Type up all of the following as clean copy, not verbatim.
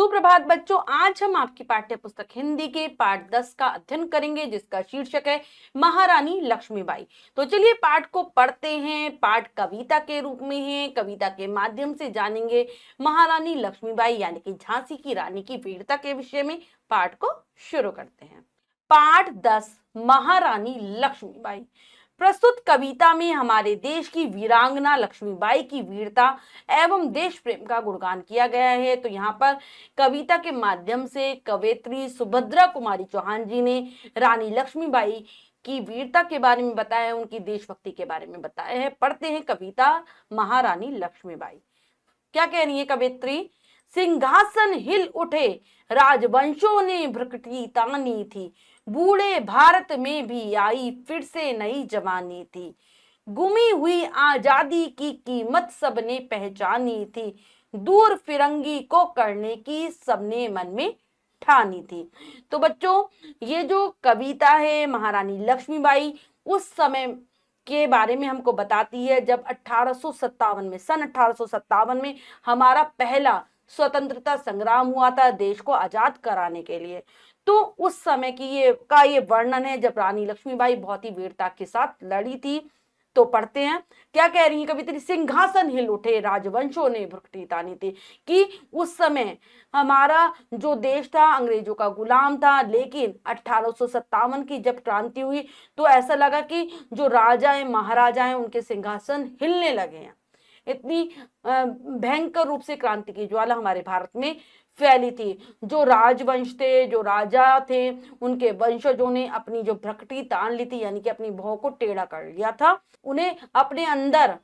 सुप्रभात बच्चों, आज हम आपकी पाठ्य पुस्तक हिंदी के पाठ 10 का अध्ययन करेंगे जिसका शीर्षक है महारानी लक्ष्मीबाई। तो चलिए पाठ को पढ़ते हैं। पाठ कविता के रूप में है, कविता के माध्यम से जानेंगे महारानी लक्ष्मीबाई यानी कि झांसी की रानी की वीरता के विषय में। पाठ को शुरू करते हैं। पाठ 10 महारानी लक्ष्मीबाई। प्रस्तुत कविता में हमारे देश की वीरांगना लक्ष्मीबाई की वीरता एवं देश प्रेम का गुणगान किया गया है। तो यहाँ पर कविता के माध्यम से कवयित्री सुभद्रा कुमारी चौहान जी ने रानी लक्ष्मीबाई की वीरता के बारे में बताया है, उनकी देशभक्ति के बारे में बताया है। पढ़ते हैं कविता महारानी लक्ष्मीबाई। क्या कह रही है कवयित्री? सिंहासन हिल उठे, राजवंशों ने भ्रकटी तानी थी, बूढ़े भारत में भी आई फिर से नई जवानी थी, गुमी हुई आजादी की कीमत सबने पहचानी थी, दूर फिरंगी को करने की सबने मन में ठानी थी। तो बच्चों, ये जो कविता है महारानी लक्ष्मीबाई उस समय के बारे में हमको बताती है जब 1857 में सन 1857 में हमारा पहला स्वतंत्रता संग्राम हुआ था देश को आजाद कराने के लिए। तो उस समय की ये वर्णन है जब रानी लक्ष्मीबाई बहुत ही वीरता के साथ लड़ी थी। तो पढ़ते हैं क्या कह रही है कवित्री। सिंहासन हिल उठे, राजवंशों ने भ्रकटी तानी थी, कि उस समय हमारा जो देश था अंग्रेजों का गुलाम था, लेकिन 1857 की जब क्रांति हुई तो ऐसा लगा कि जो राजा है महाराजा है उनके सिंहासन हिलने लगे हैं। इतनी भयंकर रूप से क्रांति की ज्वाला हमारे भारत में फैली थी। जो राजवंश थे, जो राजा थे, उनके वंशजों ने अपनी जो भ्रकटी तान ली थी यानी कि अपनी भौं को टेढ़ा कर लिया था। उन्हें अपने अंदर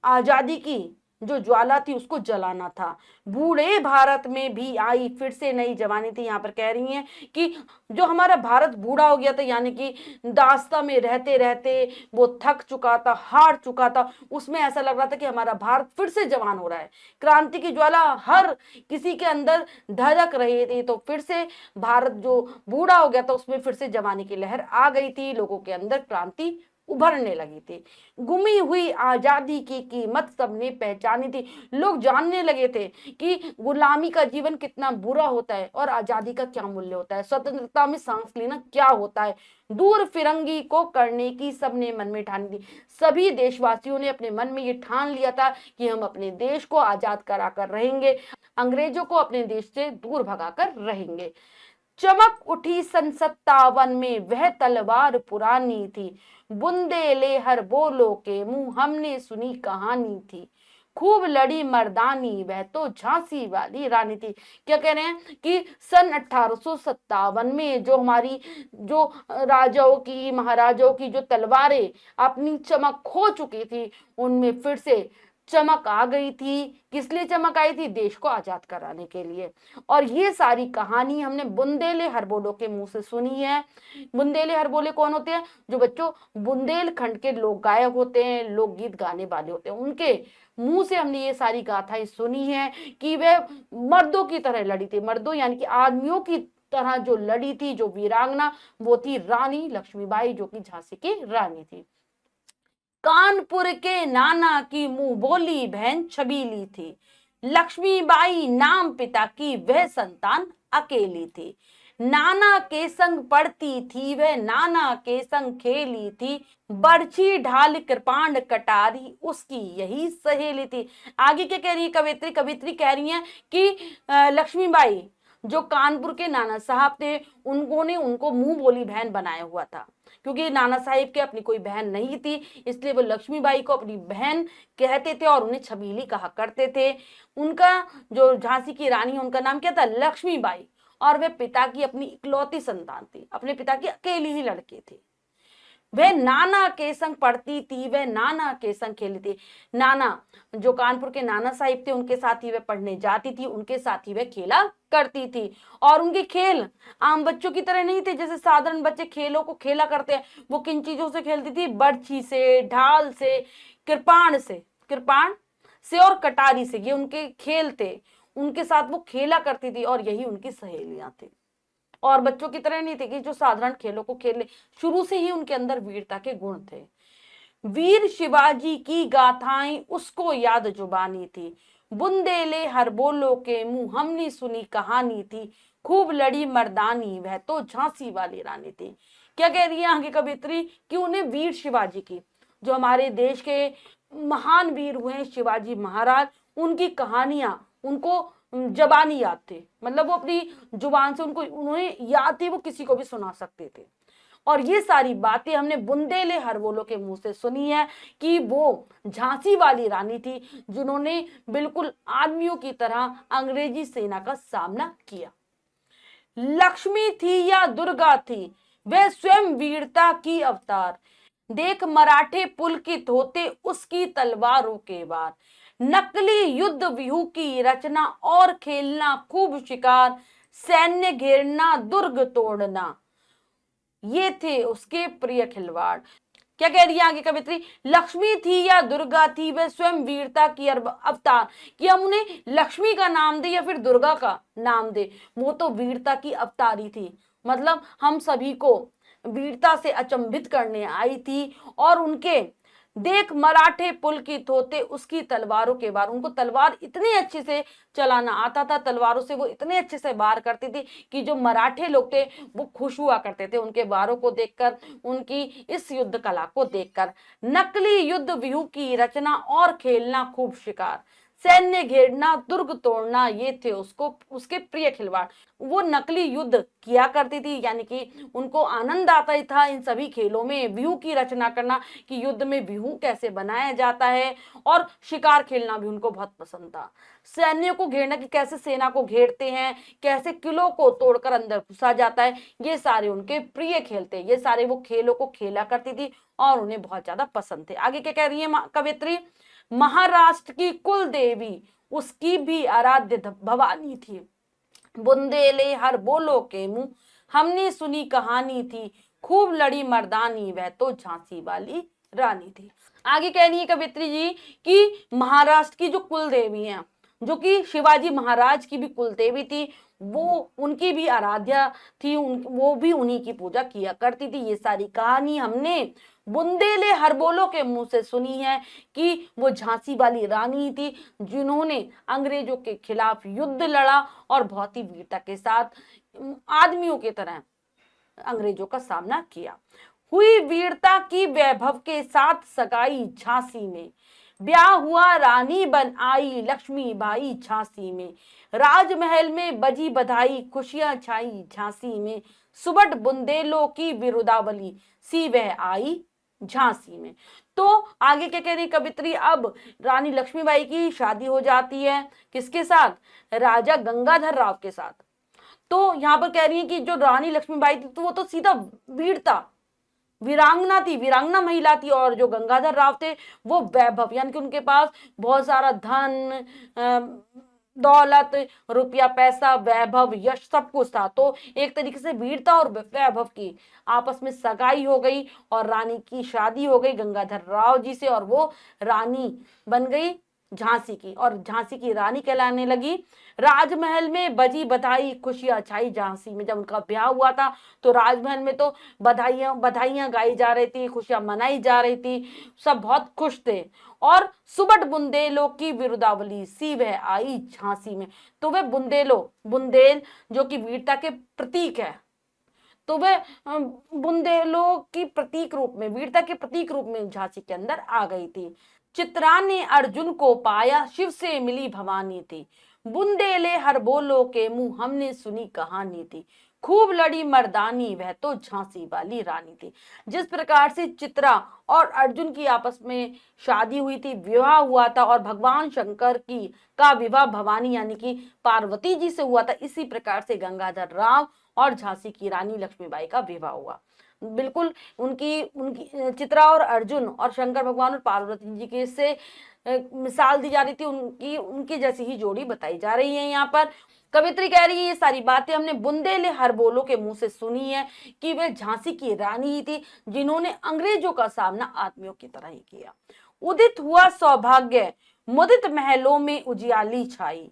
आजादी की जो ज्वाला थी उसको जलाना था। बूढ़े भारत में भी आई फिर से नई जवानी थी। यहाँ पर कह रही हैं कि जो हमारा भारत बूढ़ा हो गया था यानी कि दास्ता में रहते रहते वो थक चुका था, हार चुका था, उसमें ऐसा लग रहा था कि हमारा भारत फिर से जवान हो रहा है। क्रांति की ज्वाला हर किसी के अंदर धधक रही थी। तो फिर से भारत जो बूढ़ा हो गया था उसमें फिर से जवानी की लहर आ गई थी, लोगों के अंदर क्रांति उभरने लगी थी। गुमी हुई आजादी की कीमत सबने पहचानी थी। लोग जानने लगे थे कि गुलामी का जीवन कितना बुरा होता है और आजादी का क्या मूल्य होता है, स्वतंत्रता में सांस लेना क्या होता है, दूर फिरंगी को करने की सबने मन में ठानी थी। सभी देशवासियों ने अपने मन में ये ठान लिया था कि हम अपने देश को आजाद कराकर रहेंगे, अंग्रेजों को अपने देश से दूर भगाकर रहेंगे। चमक उठी सन 57 में वह तलवार पुरानी थी, बुंदेले हर बोलो के मुंह हमने सुनी कहानी थी, खूब लड़ी मर्दानी वह तो झांसी वाली रानी थी। क्या कह रहे हैं कि सन 1857 में जो हमारी जो राजाओं की महाराजाओं की जो तलवारें अपनी चमक खो चुकी थी उनमें फिर से चमक आ गई थी। किस लिए चमक आई थी? देश को आजाद कराने के लिए। और ये सारी कहानी हमने बुंदेले हरबोलो के मुंह से सुनी है। बुंदेले हरबोले कौन होते हैं? जो बच्चों बुंदेलखंड के लोक गायक होते हैं, लोकगीत गाने वाले होते हैं, उनके मुंह से हमने ये सारी गाथाएं सुनी है कि वे मर्दों की तरह लड़ी थी। मर्दों यानी कि आदमियों की तरह जो लड़ी थी, जो वीरांगना, वो थी रानी लक्ष्मीबाई जो कि झांसी की रानी थी। कानपुर के नाना की मुंह बोली बहन छबीली थी, लक्ष्मीबाई नाम पिता की वह संतान अकेली थी, नाना के संग पढ़ती थी वह नाना के संग खेली थी, बर्छी ढाल कृपाण कटारी उसकी यही सहेली थी। आगे क्या कह रही है कवित्री? कवित्री कह रही है कि लक्ष्मीबाई जो कानपुर के नाना साहब थे उन्होंने उनको मुंह बोली बहन बनाया हुआ था, क्योंकि नाना साहिब के अपनी कोई बहन नहीं थी, इसलिए वो लक्ष्मीबाई को अपनी बहन कहते थे और उन्हें छबीली कहा करते थे। उनका जो झांसी की रानी है उनका नाम क्या था? लक्ष्मीबाई। और वे पिता की अपनी इकलौती संतान थी, अपने पिता की अकेली ही लड़की थी। वह नाना के संग पढ़ती थी, वह नाना के संग खेली थी। नाना जो कानपुर के नाना साहिब थे उनके साथ ही वह पढ़ने जाती थी, उनके साथ ही वह खेला करती थी। और उनके खेल आम बच्चों की तरह नहीं थे, जैसे साधारण बच्चे खेलों को खेला करते हैं। वो किन चीजों से खेलती थी? बर्छी से, ढाल से, कृपाण से और कटारी से। ये उनके खेल थे, उनके साथ वो खेला करती थी और यही उनकी सहेलियां थी। और बच्चों की तरह नहीं थे कि जो साधारण खेलों को खेले, शुरू से ही उनके अंदर वीरता के गुण थे। वीर शिवाजी की गाथाएं उसको याद जुबानी थी, बुंदेले हर बोलो के मुंह, हमने सुनी कहानी थी, खूब लड़ी मर्दानी, वह तो झांसी वाली रानी थी। क्या कह रही है आगे कवित्री कि उन्हें वीर शिवाजी की, जो हमारे देश के महान वीर हुए हैं शिवाजी महाराज, उनकी कहानियां उनको जबानी याद थे, मतलब वो अपनी जुबान से उनको उन्हें याद थी, वो किसी को भी सुना सकते थे। और ये सारी बातें हमने बुंदेले हरबोलो के मुंह से सुनी है कि वो झांसी वाली रानी थी, जिन्होंने बिल्कुल आदमियों की तरह अंग्रेजी सेना का सामना किया। लक्ष्मी थी या दुर्गा थी, वह स्वयं वीरता की अवतार, देख मराठे पुलकित होते उसकी तलवारों के वार, नकली युद्ध व्यूह की रचना और खेलना खूब शिकार, सैन्य घेरना दुर्ग तोड़ना, ये थे उसके प्रिय खिलवाड़। क्या कह रही है आगे कवित्री, लक्ष्मी थी या दुर्गा थी, वह स्वयं वीरता की अवतार, कि हम उन्हें लक्ष्मी का नाम दे या फिर दुर्गा का नाम दे, वो तो वीरता की अवतारी थी, मतलब हम सभी को वीरता से अचंभित करने आई थी। और उनके देख मराठे पुलकित होते उसकी तलवारों के वार, उनको तलवार इतनी अच्छे से चलाना आता था, तलवारों से वो इतने अच्छे से वार करती थी कि जो मराठे लोग थे वो खुश हुआ करते थे उनके वारों को देखकर, उनकी इस युद्ध कला को देखकर। नकली युद्ध व्यूह की रचना और खेलना खूब शिकार, सैन्य घेरना दुर्ग तोड़ना, ये थे उसको उसके प्रिय खिलवाड़। वो नकली युद्ध किया करती थी, यानी कि उनको आनंद आता ही था इन सभी खेलों में व्यूह की रचना करना, कि युद्ध में व्यूह कैसे बनाया जाता है, और शिकार खेलना भी उनको बहुत पसंद था। सैन्य को घेरना, कि कैसे सेना को घेरते हैं, कैसे किलों को तोड़कर अंदर घुसा जाता है, ये सारे उनके प्रिय खेल थे, ये सारे वो खेलों को खेला करती थी और उन्हें बहुत ज्यादा पसंद थे। आगे क्या कह रही है कवित्री, महाराष्ट्र की कुल देवी उसकी भी आराध्य भवानी थी, बुंदेले हर बोलो के मुंह, हमने सुनी कहानी थी, खूब लड़ी मर्दानी, वह तो झांसी वाली रानी थी। आगे कह रही है कवित्री जी कि महाराष्ट्र की जो कुल देवी हैं, जो कि शिवाजी महाराज की भी कुल देवी थी, वो उनकी भी आराध्या थी, वो भी उन्हीं की पूजा किया करती थी। ये सारी कहानी हमने बुंदेले हरबोलो के मुंह से सुनी है कि वो झांसी वाली रानी थी, जिन्होंने अंग्रेजों के खिलाफ युद्ध लड़ा और बहुत ही वीरता के साथ आदमियों की तरह अंग्रेजों का सामना किया। हुई वीरता की वैभव के साथ सगाई झांसी में, ब्याह हुआ रानी बन आई लक्ष्मीबाई झांसी में, राजमहल में बजी बधाई खुशियां छाई झांसी में, सुबट बुंदेलों की बिरुदावली सी वह आई झांसी में। तो आगे क्या कह रही कवित्री, अब रानी लक्ष्मीबाई की शादी हो जाती है किसके साथ, राजा गंगाधर राव के साथ। तो यहाँ पर कह रही है कि जो रानी लक्ष्मीबाई थी तो वो तो सीधा वीरता वीरांगना थी, वीरांगना महिला थी, और जो गंगाधर राव थे वो वैभव, यानी कि उनके पास बहुत सारा धन, दौलत, रुपया पैसा, वैभव, यश सब कुछ था। तो एक तरीके से वीरता और वैभव की आपस में सगाई हो गई और रानी की शादी हो गई गंगाधर राव जी से, और वो रानी बन गई झांसी की, और झांसी की रानी कहलाने लगी। राजमहल में बजी बधाई खुशियां छाई झांसी में। जब उनका ब्याह हुआ था तो राजमहल में तो बधाइयां गाई जा रही थी, खुशियां मनाई जा रही थी, सब बहुत खुश थे। और सुबट बुंदेलों की बिरुदावली सी वह आई झांसी में। तो वह बुंदेल जो कि वीरता के प्रतीक है, तो वह बुंदेलों की प्रतीक रूप में, वीरता के प्रतीक रूप में झांसी के अंदर आ गई थी। चित्रा ने अर्जुन को पाया, शिव से मिली भवानी थी, बुंदेले हर बोलो के मुंह, हमने सुनी कहानी थी, खूब लड़ी मर्दानी, वह तो झांसी वाली रानी थी। जिस प्रकार से चित्रा और अर्जुन की आपस में शादी हुई थी, विवाह हुआ था, और भगवान शंकर की का विवाह भवानी यानी कि पार्वती जी से हुआ था, इसी प्रकार से गंगाधर राव और झांसी की रानी लक्ष्मीबाई का विवाह हुआ। बिल्कुल उनकी उनकी चित्रा और अर्जुन और शंकर भगवान और पार्वती जी के से मिसाल दी जा रही थी, उनकी जैसी ही जोड़ी बताई जा रही है। यहाँ पर कवित्री कह रही है ये सारी बातें हमने बुंदेले हरबोलो के मुंह से सुनी है कि वे झांसी की रानी ही थी, जिन्होंने अंग्रेजों का सामना आदमियों की तरह ही किया। उदित हुआ सौभाग्य, मुदित महलों में उजियाली छाई,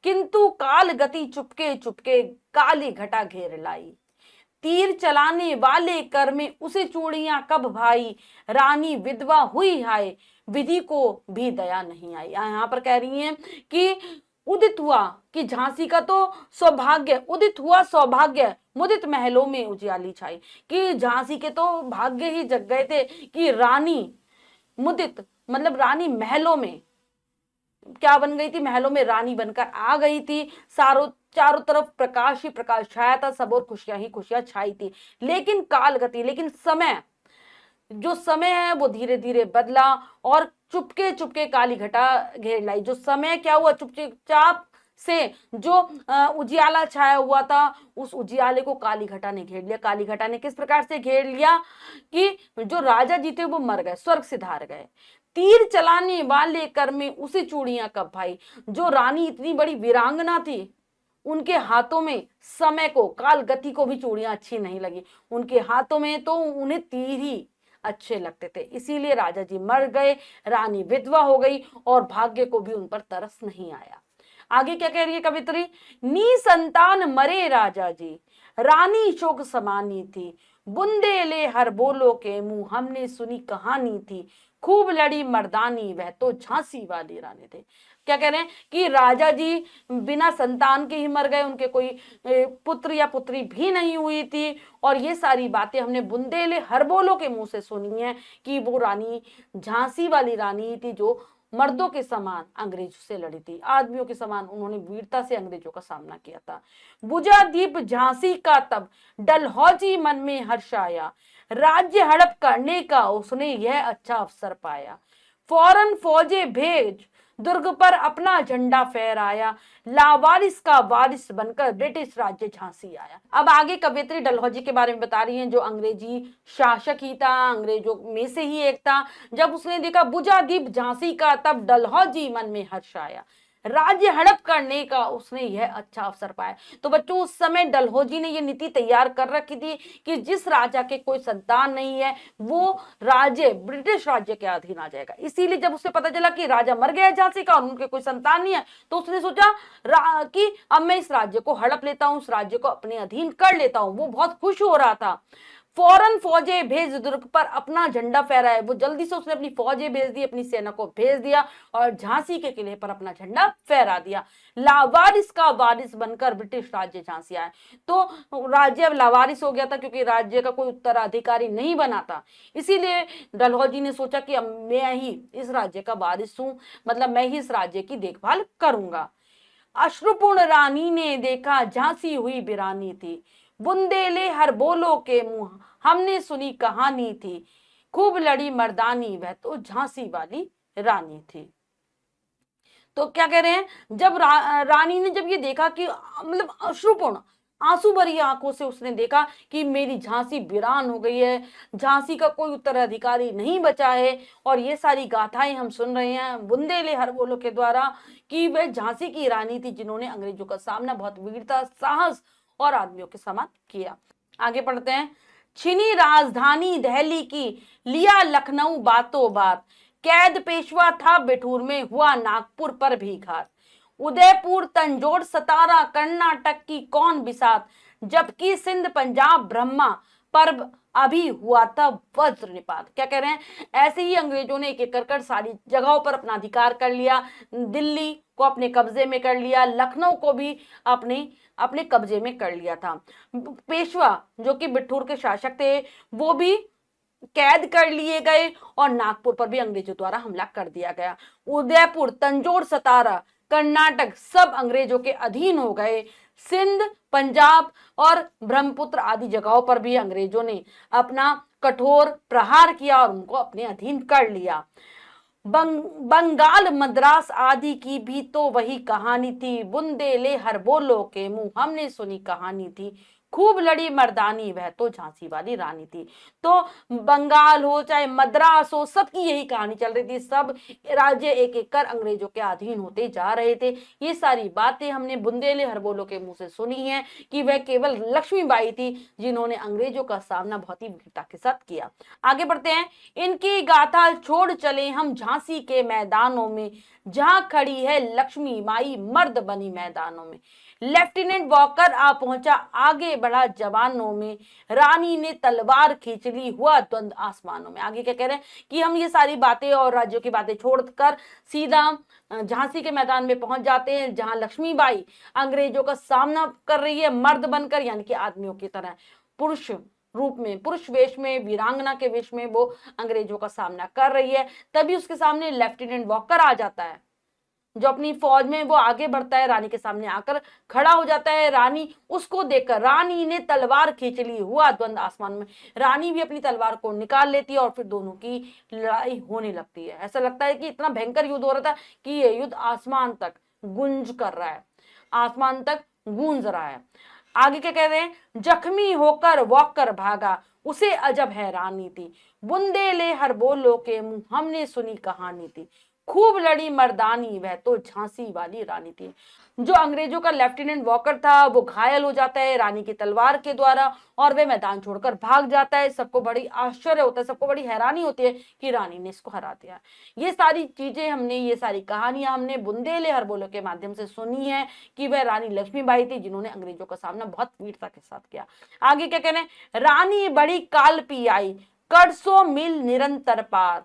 किंतु काल गति चुपके चुपके काली घटा घेर लाई, तीर चलाने वाले कर में उसे चूड़ियां कब भाई, रानी विधवा हुई हाय, विधि को भी दया नहीं आई। यहाँ पर कह रही हैं कि उदित हुआ कि झांसी का तो सौभाग्य, उदित हुआ सौभाग्य मुदित महलों में उजियाली छाई, कि झांसी के तो भाग्य ही जग गए थे कि रानी मुदित मतलब रानी महलों में क्या बन गई थी, महलों में रानी बनकर आ गई थी। चारों तरफ प्रकाश ही प्रकाश छाया था, सब और खुशियां ही खुशियां छाई थी। लेकिन काल गति, लेकिन समय, जो समय है वो धीरे धीरे बदला और चुपके चुपके काली घटा घेर लाई। जो समय क्या हुआ, चुपचाप से जो उजियाला छाया हुआ था, उस उजियाले को काली घटा ने घेर लिया। काली घटा ने किस प्रकार से घेर लिया कि जो राजा जी थे वो मर गए, स्वर्ग सिधार गए। तीर चलाने वाले कर में उसे चूड़ियां कब भाई। जो रानी इतनी बड़ी वीरांगना थी, उनके हाथों में समय को, काल गति को भी चूड़ियां अच्छी नहीं लगी। उनके हाथों में तो उन्हें तीर ही अच्छे लगते थे, इसीलिए राजा जी मर गए, रानी विधवा हो गई और भाग्य को भी उन पर तरस नहीं आया। आगे क्या कह रही है कवित्री, नी संतान मरे राजा जी, रानी शोक समानी थी, बुंदेले हर बोलो के मुंह हमने सुनी कहानी थी, खूब लड़ी मर्दानी वह तो झांसी वाली रानी थे। क्या कह रहे हैं कि राजा जी बिना संतान के ही मर गए, उनके कोई पुत्र या पुत्री भी नहीं हुई थी। और ये सारी बातें हमने बुंदेले हरबोलों के मुंह से सुनी है कि वो रानी झांसी वाली रानी थी, जो मर्दों के समान अंग्रेजों से लड़ी थी, आदमियों के समान उन्होंने वीरता से अंग्रेजों का सामना किया था। बुझा दीप झांसी का तब डलहौजी मन में हर्ष आया, राज्य हड़प करने का उसने यह अच्छा अवसर पाया, फौरन फौजे भेज दुर्ग पर अपना झंडा फहराया, लावारिस का वारिस बनकर ब्रिटिश राज्य झांसी आया। अब आगे कवियत्री डलहौजी के बारे में बता रही हैं, जो अंग्रेजी शासक ही था, अंग्रेजों में से ही एक था। जब उसने देखा बुझा दीप झांसी का तब डलहौजी मन में हर्ष आया, राज्य हड़प करने का उसने यह अच्छा अवसर पाया। तो बच्चों उस समय डलहौजी ने यह नीति तैयार कर रखी थी कि जिस राजा के कोई संतान नहीं है वो राज्य ब्रिटिश राज्य के अधीन आ जाएगा। इसीलिए जब उसे पता चला कि राजा मर गया झांसी का और उनके कोई संतान नहीं है, तो उसने सोचा कि अब मैं इस राज्य को हड़प लेता हूं, उस राज्य को अपने अधीन कर लेता हूं। वो बहुत खुश हो रहा था। फौरन फौजें भेज दुर्ग पर अपना झंडा फहराया। वो जल्दी से उसने अपनी फौजें भेज दी, अपनी सेना को भेज दिया और झांसी के किले पर अपना झंडा फहरा दिया। लावारिस का वारिस बनकर ब्रिटिश राज्य झांसी आया। तो राज्य अब लावारिस हो गया था, क्योंकि राज्य का कोई उत्तराधिकारी नहीं बना था। इसीलिए डलहौजी ने सोचा कि अब मैं ही इस राज्य का वारिस हूं, मतलब मैं ही इस राज्य की देखभाल करूंगा। अश्रुपूर्ण रानी ने देखा झांसी हुई वीरानी थी, बुंदेले हर बोलो के मुंह हमने सुनी कहानी थी, खूब लड़ी मर्दानी वह तो झांसी वाली रानी थी। तो क्या कह रहे हैं, जब रानी ने जब ये देखा कि मतलब अश्रुपूर्ण आंसू भरी आंखों से उसने देखा कि मेरी झांसी वीरान हो गई है, झांसी का कोई उत्तराधिकारी नहीं बचा है। और ये सारी गाथाएं हम सुन रहे हैं बुंदेले हरबोलो के द्वारा कि वह झांसी की रानी थी, जिन्होंने अंग्रेजों का सामना बहुत वीरता, साहस और आदमियों के समान किया। आगे पढ़ते हैं। छिनी राजधानी दिल्ली की, लिया लखनऊ बातों बात, कैद पेशवा था बिठूर में, हुआ नागपुर पर भी घात, उदयपुर तंजौर सतारा कर्नाटक की कौन बिसात, जबकि सिंध पंजाब ब्रह्मा पर्व अभी हुआ था वज्र निपात। क्या कह रहे हैं, ऐसे ही अंग्रेजों ने एक एक कर सारी जगहों पर अपना अधिकार कर लिया। दिल्ली को अपने कब्जे में कर लिया, लखनऊ को भी अपने कब्जे में कर लिया था। पेशवा जो कि बिठूर के शासक थे वो भी कैद कर लिए गए और नागपुर पर भी अंग्रेजों द्वारा हमला कर दिया गया। उदयपुर तंजौर सतारा कर्नाटक सब अंग्रेजों के अधीन हो गए। सिंध पंजाब और ब्रह्मपुत्र आदि जगहों पर भी अंग्रेजों ने अपना कठोर प्रहार किया और उनको अपने अधीन कर लिया। बंगाल मद्रास आदि की भी तो वही कहानी थी, बुंदेले हर बोलो के मुंह हमने सुनी कहानी थी, खूब लड़ी मर्दानी वह तो झांसी वाली रानी थी। तो बंगाल हो चाहे मद्रास हो, सबकी यही कहानी चल रही थी। सब राज्य एक एक कर अंग्रेजों के अधीन होते जा रहे थे। ये सारी बातें हमने बुंदेले हरबोलो के मुंह से सुनी है कि वह केवल लक्ष्मीबाई थी जिन्होंने अंग्रेजों का सामना बहुत ही वीरता के साथ किया। आगे बढ़ते हैं। इनकी गाथा छोड़ चले हम झांसी के मैदानों में, जहां खड़ी है लक्ष्मी माई मर्द बनी मैदानों में, लेफ्टिनेंट वॉकर आ पहुंचा, आगे बढ़ा जवानों में, रानी ने तलवार खींच ली, हुआ द्वंद आसमानों में। आगे क्या कह रहे हैं कि हम ये सारी बातें और राज्यों की बातें छोड़कर सीधा झांसी के मैदान में पहुंच जाते हैं, जहां लक्ष्मीबाई अंग्रेजों का सामना कर रही है मर्द बनकर, यानी कि आदमियों की तरह, पुरुष रूप में, पुरुष वेश में, वीरांगना के वेश में वो अंग्रेजों का सामना कर रही है। तभी उसके सामने लेफ्टिनेंट वॉकर आ जाता है, जो अपनी फौज में वो आगे बढ़ता है, रानी के सामने आकर खड़ा हो जाता है। रानी उसको देखकर, रानी ने तलवार खींच ली, हुआ द्वंद आसमान में, रानी भी अपनी तलवार को निकाल लेती है और फिर दोनों की लड़ाई होने लगती है। ऐसा लगता है कि इतना भयंकर युद्ध हो रहा था कि ये युद्ध आसमान तक गूंज कर रहा है, आसमान तक गूंज रहा है। आगे क्या कह रहे हैं, जख्मी होकर वॉकर भागा, उसे अजब हैरानी थी, बुंदेले हर बोलो के मुंह हमने सुनी कहानी थी, खूब लड़ी मर्दानी वह तो झांसी वाली रानी थी। जो अंग्रेजों का लेफ्टिनेंट वॉकर था वो घायल हो जाता है रानी की तलवार के द्वारा और वह मैदान छोड़कर भाग जाता है। सबको बड़ी आश्चर्य होता है, सबको बड़ी हैरानी होती है कि रानी ने इसको हरा दिया। ये सारी चीजें हमने, ये सारी कहानियां हमने बुंदेले हरबोलो के माध्यम से सुनी है कि वह रानी लक्ष्मीबाई थी जिन्होंने अंग्रेजों का सामना बहुत वीरता के साथ किया। आगे क्या कह रहे हैं, रानी बड़ी काल पी आई, कर 100 मील निरंतर पार,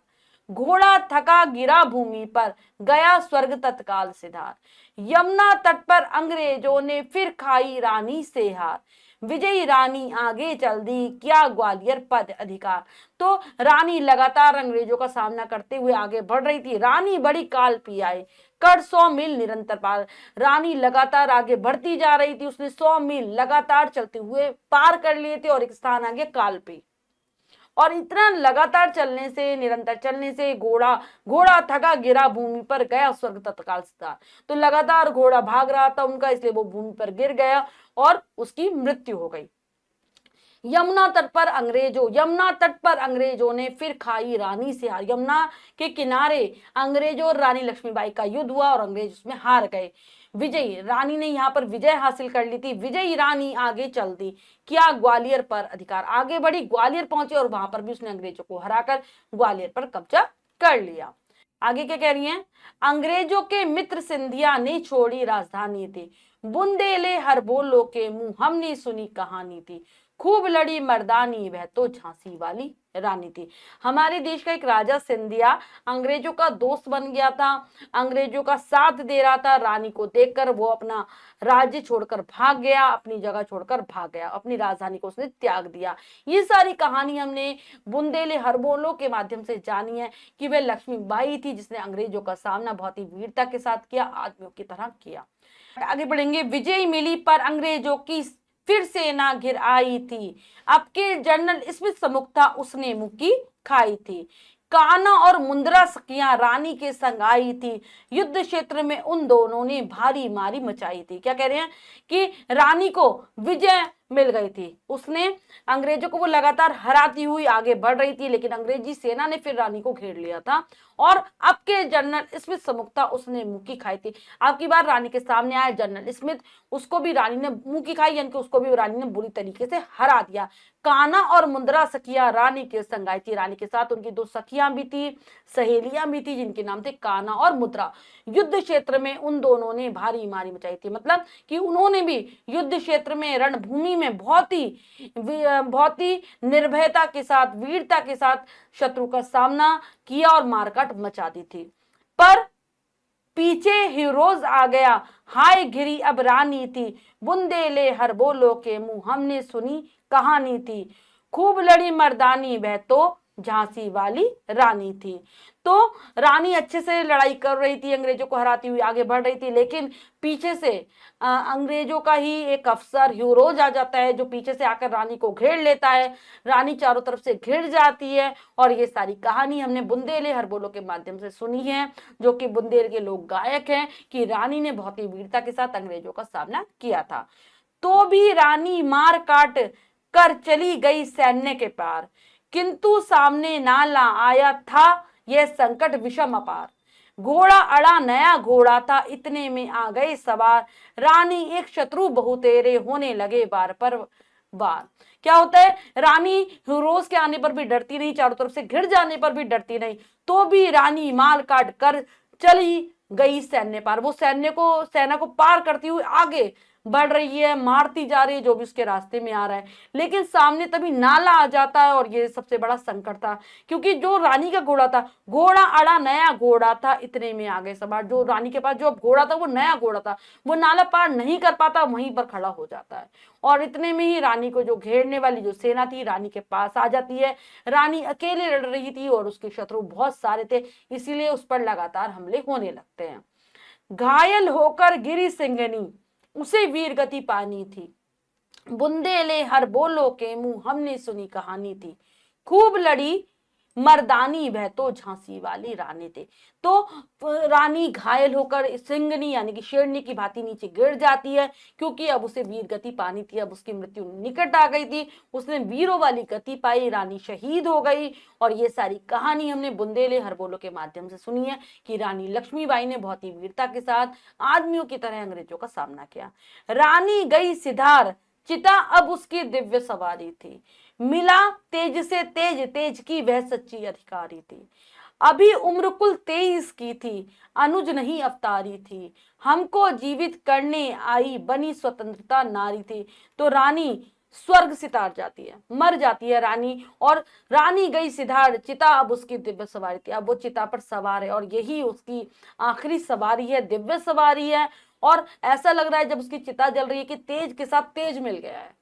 घोड़ा थका गिरा भूमि पर, गया स्वर्ग तत्काल सिधार, यमुना तट पर अंग्रेजों ने फिर खाई रानी से हार, विजयी रानी आगे चल दी, क्या ग्वालियर पद अधिकार। तो रानी लगातार अंग्रेजों का सामना करते हुए आगे बढ़ रही थी। रानी बड़ी काल पी आई, कर 100 मील निरंतर पार, रानी लगातार आगे बढ़ती जा रही थी। उसने 100 मील लगातार चलते हुए पार कर लिए थे और एक स्थान आगे काल पे। और इतना लगातार चलने से, निरंतर चलने से घोड़ा थका गिरा भूमि पर, गया स्वर्ग तत्काल सिधार। तो लगातार घोड़ा भाग रहा था उनका, इसलिए वो भूमि पर गिर गया और उसकी मृत्यु हो गई। यमुना तट पर अंग्रेजों ने फिर खाई रानी से हार। यमुना के किनारे अंग्रेजों और रानी लक्ष्मीबाई का युद्ध हुआ और अंग्रेज उसमें हार गए। विजयी रानी ने यहाँ पर विजय हासिल कर ली थी। विजयी रानी आगे चल दी, क्या ग्वालियर पर अधिकार, आगे बढ़ी, ग्वालियर पहुंची और वहां पर भी उसने अंग्रेजों को हराकर ग्वालियर पर कब्जा कर लिया। आगे क्या कह रही हैं, अंग्रेजों के मित्र सिंधिया ने छोड़ी राजधानी थी, बुंदेले हर बोलो के मुंह हमने सुनी कहानी थी, खूब लड़ी मर्दानी वह तो झांसी वाली रानी थी। हमारे देश का एक राजा सिंधिया अंग्रेजों का दोस्त बन गया था, अंग्रेजों का साथ दे रहा था। रानी को देखकर वो अपना राज्य छोड़कर भाग गया, अपनी जगह छोड़कर भाग गया, अपनी राजधानी को उसने त्याग दिया। ये सारी कहानी हमने बुंदेले हरबोलो के माध्यम से जानी है कि वह लक्ष्मीबाई थी जिसने अंग्रेजों का सामना बहुत ही वीरता के साथ किया, आदमियों की तरह किया। आगे बढ़ेंगे, विजय मिली पर अंग्रेजों की फिर सेना घिर आई थी, अब के जनरल स्मिथ सम्मुख था उसने मुक्की खाई थी, कान्हा और मुंद्रा सखियां रानी के संग आई थी, युद्ध क्षेत्र में उन दोनों ने भारी मारी मचाई थी। क्या कह रहे हैं कि रानी को विजय मिल गई थी, उसने अंग्रेजों को वो लगातार हराती हुई आगे बढ़ रही थी, लेकिन अंग्रेजी सेना ने फिर रानी को घेर लिया था और अब के जनरल स्मिथ सम्मुख था उसने मुक्की खाई थी। अब की बार रानी के सामने आए जनरल स्मिथ, उसको भी रानी ने मुक्की खाई, यानी कि उसको भी रानी ने बुरी तरीके से हरा दिया। कान्हा और मुंद्रा सखिया रानी के संग आई थी, रानी के साथ उनकी 2 सखियां भी थी, सहेलियां भी थी जिनके नाम थे कान्हा और मुद्रा। युद्ध क्षेत्र में उन दोनों ने भारी मारी मचाई थी, मतलब कि उन्होंने भी युद्ध क्षेत्र में, रणभूमि में बहुत ही निर्भयता के साथ, वीरता के साथ शत्रु का सामना किया और मारकाट मचा दी थी। पर पीछे हीरोज आ गया, हाय घिरी अब रानी थी, बुंदेले हर बोलो के मुंह हमने सुनी कहानी थी, खूब लड़ी मर्दानी वह तो झांसी वाली रानी थी। तो रानी अच्छे से लड़ाई कर रही थी, अंग्रेजों को हराती हुई आगे बढ़ रही थी, लेकिन पीछे से अंग्रेजों का ही एक अफसर ह्यूरोज आ जाता है जो पीछे से आकर रानी को घेर लेता है। रानी चारों तरफ से घिर जाती है और ये सारी कहानी हमने बुंदेले हरबोलो के माध्यम से सुनी है, जो कि बुंदेल के लोग गायक हैं, कि रानी ने बहुत ही वीरता के साथ अंग्रेजों का सामना किया था। तो भी रानी मार काट कर चली गई सैन्य के पार, किंतु सामने नाला आया था यह संकट विषम अपार, घोड़ा अड़ा नया घोड़ा था इतने में आ गए सवार, रानी एक शत्रु बहु तेरे होने लगे बार पर बार। क्या होता है, रानी हीरोज के आने पर भी डरती नहीं, चारों तरफ से घिर जाने पर भी डरती नहीं, तो भी रानी माल काट कर चली गई सैन्य पार। वो सेना को पार करती हुई आगे बढ़ रही है, मारती जा रही है जो भी उसके रास्ते में आ रहा है, लेकिन सामने तभी नाला आ जाता है और ये सबसे बड़ा संकट था, क्योंकि जो रानी का घोड़ा था, घोड़ा अड़ा, नया घोड़ा था, इतने में आ गए सवार। जो रानी के पास जो घोड़ा था वो नया घोड़ा था, वो नाला पार नहीं कर पाता, वहीं पर खड़ा हो जाता है और इतने में ही रानी को जो घेरने वाली जो सेना थी रानी के पास आ जाती है। रानी अकेले लड़ रही थी और उसके शत्रु बहुत सारे थे, इसीलिए उस पर लगातार हमले होने लगते हैं। घायल होकर गिरी सिंगनी, उसे वीर गति पानी थी, बुंदेले हर बोलो के मुंह हमने सुनी कहानी थी, खूब लड़ी मर्दानी वह तो झांसी वाली रानी थी। तो रानी घायल होकर सिंगनी यानी कि शेरनी की भांति नीचे गिर जाती है, क्योंकि अब उसे वीर गति पानी थी, अब उसकी मृत्यु निकट आ गई थी, उसने वीरों वाली गति पाई, रानी शहीद हो गई। और ये सारी कहानी हमने बुंदेले हरबोलो के माध्यम से सुनी है कि रानी लक्ष्मीबाई ने बहुत ही वीरता के साथ आदमियों की तरह अंग्रेजों का सामना किया। रानी गई सिधार, चिता अब उसकी दिव्य सवारी थी, मिला तेज से तेज, तेज की वह सच्ची अधिकारी थी, अभी उम्र कुल 23 की थी, अनुज नहीं अवतारी थी, हमको जीवित करने आई बनी स्वतंत्रता नारी थी। तो रानी स्वर्ग सितार जाती है, मर जाती है रानी, और रानी गई सिधार, चिता अब उसकी दिव्य सवारी थी, अब वो चिता पर सवार है और यही उसकी आखिरी सवारी है, दिव्य सवारी है। और ऐसा लग रहा है जब उसकी चिता जल रही है कि तेज के साथ तेज मिल गया है,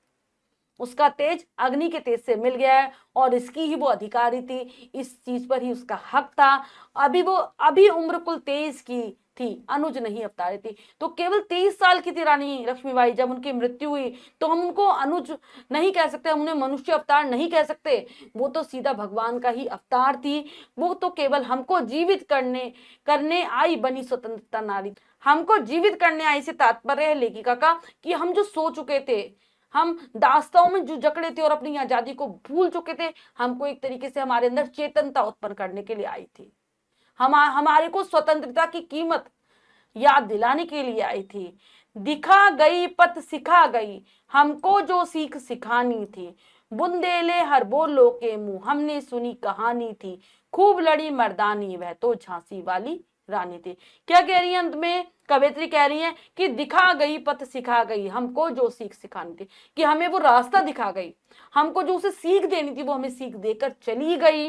उसका तेज अग्नि के तेज से मिल गया है और इसकी ही वो अधिकारी थी, इस चीज पर ही उसका हक था। अभी उम्र कुल 23 की थी, अनुज नहीं अवतारी थी। तो केवल 23 साल की थी रानी लक्ष्मीबाई जब उनकी मृत्यु हुई, तो हम उनको अनुज नहीं कह सकते, हम उन्हें मनुष्य अवतार नहीं कह सकते, वो तो सीधा भगवान का ही अवतार थी। वो तो केवल हमको जीवित करने करने आई बनी स्वतंत्रता नारी, हमको जीवित करने आई से तात्पर्य है लेखिका का कि हम जो सो चुके थे, हम दास्ताओं में जो जकड़े थे और अपनी आजादी को भूल चुके थे, हमको एक तरीके से हमारे अंदर चेतनता उत्पन्न करने के लिए आई थी, हमारे को स्वतंत्रता की कीमत याद दिलाने के लिए आई थी। दिखा गई पथ सिखा गई, हमको जो सीख सिखानी थी, बुंदेले हर बोलो के मुंह हमने सुनी कहानी थी, खूब लड़ी मर्दानी वह तो झांसी वाली रानी थी। क्या कह रही है अंत में कवियत्री? कह रही है कि दिखा गई पथ सिखा गई, हमको जो सीख सिखानी थी, कि हमें वो रास्ता दिखा गई, हमको जो उसे सीख देनी थी वो हमें सीख देकर चली गई।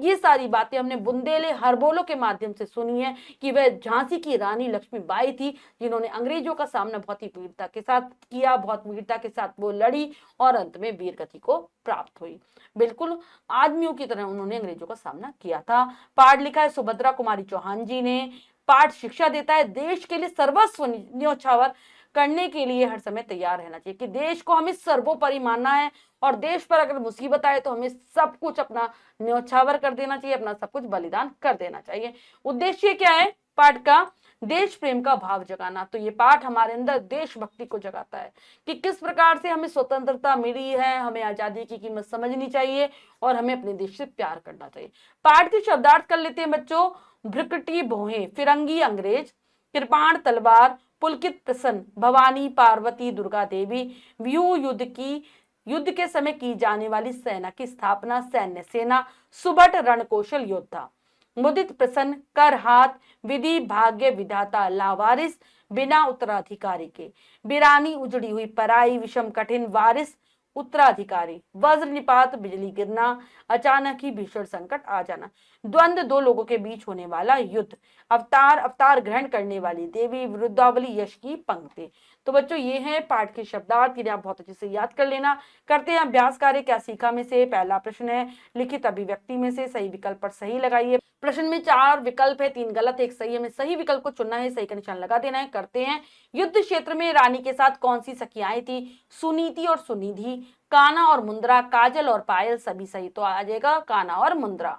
ये सारी बातें हमने बुंदेले हरबोलो के माध्यम से सुनी है कि वह झांसी की रानी लक्ष्मीबाई थी, जिन्होंने अंग्रेजों का सामना बहुत ही वीरता के साथ किया, बहुत वीरता के साथ वो लड़ी और अंत में वीर गति को प्राप्त हुई। बिल्कुल आदमियों की तरह उन्होंने अंग्रेजों का सामना किया था। पाठ लिखा है सुभद्रा कुमारी चौहान जी ने। पाठ शिक्षा देता है देश के लिए सर्वस्व न्योछावर करने के लिए हर समय तैयार रहना चाहिए, कि देश को हमें सर्वोपरि मानना है और देश पर अगर मुसीबत आए तो हमें सब कुछ अपना न्योछावर कर देना चाहिए, अपना सब कुछ बलिदान कर देना चाहिए। उद्देश्य क्या है पाठ का? देश प्रेम का भाव जगाना। तो ये पाठ हमारे अंदर देशभक्ति को जगाता है कि किस प्रकार से हमें स्वतंत्रता मिली है, हमें आजादी की कीमत समझनी चाहिए और हमें अपने देश से प्यार करना चाहिए। पाठ की शब्दार्थ कर लेते हैं बच्चों। भ्रकटी भोहे, फिरंगी अंग्रेज, कृपाण तलवार, पुलकित प्रसन्न, भवानी पार्वती दुर्गा देवी, व्यू युद्ध के समय की जाने वाली सेना की स्थापना, सैन्य सेना, सुभट रणकौशल योद्धा, मुदित प्रसन्न, कर हाथ, विधि भाग्य विधाता, लावारिस बिना उत्तराधिकारी के, बिरानी उजड़ी हुई पराई, विषम कठिन वारिस उत्तराधिकारी, वज्र निपात बिजली गिरना, अचानक ही भीषण संकट आ जाना, द्वंद्व दो लोगों के बीच होने वाला युद्ध, अवतार अवतार ग्रहण करने वाली देवी, विरुद्धावली यश की पंक्ति। तो बच्चों ये है पाठ के शब्दार्थ, इन्हें आप बहुत अच्छे से याद कर लेना। करते हैं अभ्यास कार्य। क्या सीखा में से पहला प्रश्न है, लिखित अभिव्यक्ति में से सही विकल्प पर सही लगाइए। प्रश्न में 4 विकल्प है, 3 गलत 1 सही है। हमें सही विकल्प को चुनना है, सही का निशान लगा देना है। करते हैं, युद्ध क्षेत्र में रानी के साथ कौन सी सखियाएं थी? सुनीति और सुनिधि, काना और मुंद्रा, काजल और पायल। सभी सही। तो आ जाएगा काना और मुंद्रा।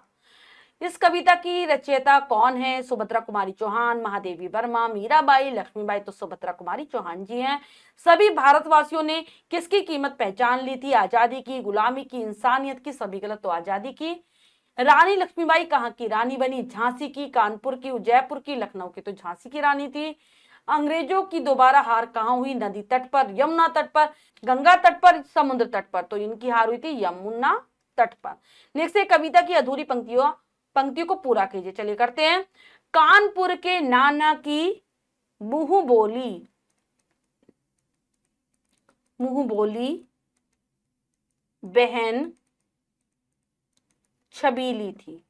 इस कविता की रचयिता कौन है? सुभद्रा कुमारी चौहान, महादेवी वर्मा, मीराबाई, लक्ष्मीबाई। तो सुभद्रा कुमारी चौहान जी हैं। सभी भारतवासियों ने किसकी कीमत पहचान ली थी? आजादी की, गुलामी की, इंसानियत की। सभी गलत। तो आजादी की। रानी लक्ष्मीबाई कहाँ की रानी बनी? झांसी की, कानपुर की, उदयपुर की, लखनऊ की। तो झांसी की रानी थी। अंग्रेजों की दोबारा हार कहाँ हुई? नदी तट पर, यमुना तट पर, गंगा तट पर, समुद्र तट पर। तो इनकी हार हुई थी यमुना तट पर। नेक्स्ट है, कविता की अधूरी पंक्तियों को पूरा कीजिए। चलिए करते हैं। कानपुर के नाना की मुंह बोली, मुंह बोली बहन छबीली थी।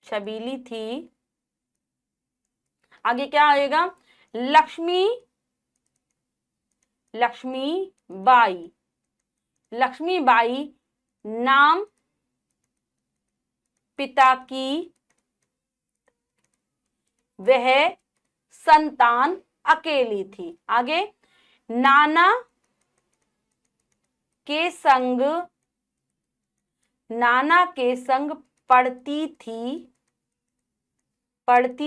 छबीली थी। आगे क्या आएगा? लक्ष्मी लक्ष्मीबाई। लक्ष्मीबाई नाम पिता की वह संतान अकेली थी। आगे नाना के संग पढ़ती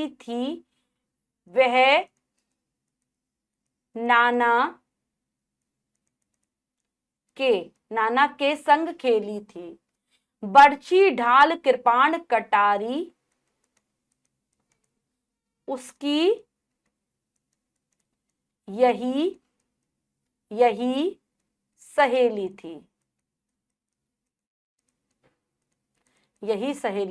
थी वह नाना के संग खेली थी। बरछी ढाल कृपाण कटारी उसकी यही सहेली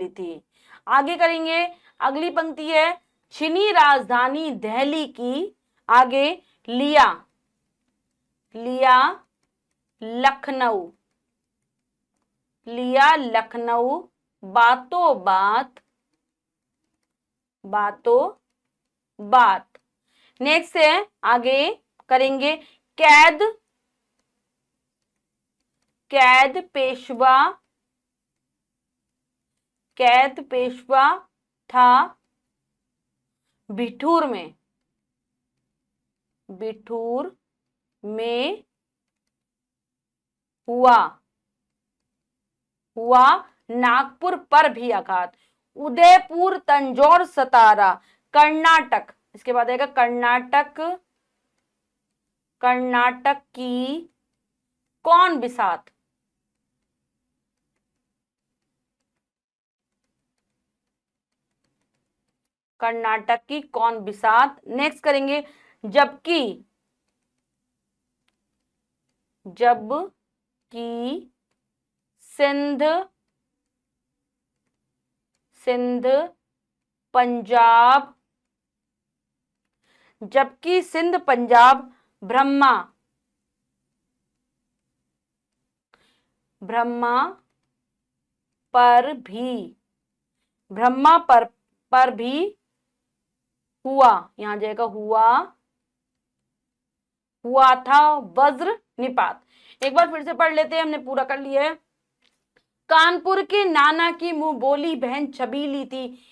थी। आगे करेंगे। अगली पंक्ति है, छिनी राजधानी दिल्ली की। आगे लिया लखनऊ बातों बात। नेक्स्ट है, आगे करेंगे, कैद पेशवा था बिठूर में हुआ नागपुर पर भी आघात। उदयपुर तंजौर सतारा कर्नाटक। इसके बाद आएगा कर्नाटक की कौन बिसात। कर्नाटक की कौन बिसात। नेक्स्ट करेंगे, जबकि सिंध पंजाब ब्रह्मा पर भी हुआ, यहां जाएगा हुआ था वज्र निपात। एक बार फिर से पढ़ लेते हैं, हमने पूरा कर लिया है। कानपुर के नाना की मुंह बोली बहन छबीली थी।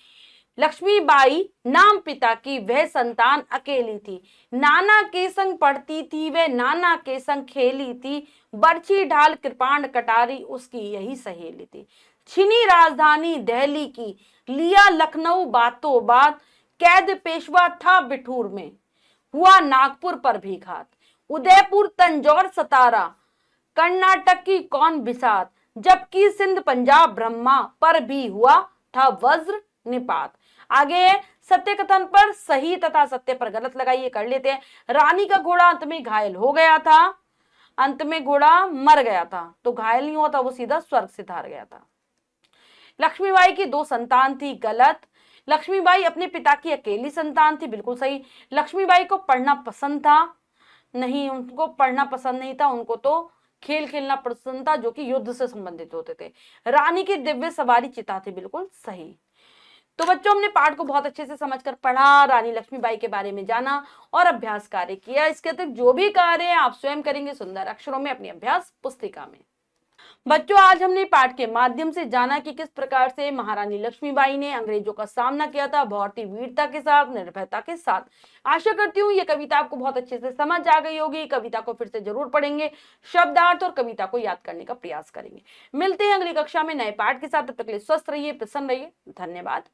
लक्ष्मीबाई नाम पिता की वह संतान अकेली थी। नाना के संग पढ़ती थी वह नाना के संग खेली थी। बरछी ढाल कृपाण कटारी उसकी यही सहेली थी। छिनी राजधानी दिल्ली की लिया लखनऊ बातों बात। कैद पेशवा था बिठूर में हुआ नागपुर पर भी घात। उदयपुर तंजौर सतारा कर्नाटक की कौन बिसात। जबकि सिंध पंजाब ब्रह्मा पर भी हुआ था वज्र निपात। आगे सत्य कथन पर सही तथा सत्य पर गलत लगाइए, कर लेते हैं। रानी का घोड़ा अंत में घायल हो गया था। अंत में घोड़ा मर गया था, तो घायल नहीं हुआ था, वो सीधा स्वर्ग से हार गया था। लक्ष्मीबाई की 2 संतान थी, गलत। लक्ष्मीबाई अपने पिता की अकेली संतान थी, बिल्कुल सही। लक्ष्मीबाई को पढ़ना पसंद था, नहीं, उनको पढ़ना पसंद नहीं था, उनको तो खेल खेलना पसंद था, जो कि युद्ध से संबंधित होते थे। रानी की दिव्य सवारी चिता थी, बिल्कुल सही। तो बच्चों, हमने पाठ को बहुत अच्छे से समझकर पढ़ा, रानी लक्ष्मीबाई के बारे में जाना और अभ्यास कार्य किया। इसके अतिरिक्त जो भी कार्य है आप स्वयं करेंगे सुंदर अक्षरों में अपनी अभ्यास पुस्तिका में। बच्चों, आज हमने पाठ के माध्यम से जाना कि किस प्रकार से महारानी लक्ष्मीबाई ने अंग्रेजों का सामना किया था, बहुत ही वीरता के साथ, निर्भयता के साथ। आशा करती हूँ ये कविता आपको बहुत अच्छे से समझ आ गई होगी। कविता को फिर से जरूर पढ़ेंगे, शब्दार्थ और कविता को याद करने का प्रयास करेंगे। मिलते हैं अगली कक्षा में नए पाठ के साथ। तब तक के लिए स्वस्थ रहिए, प्रसन्न रहिए। धन्यवाद।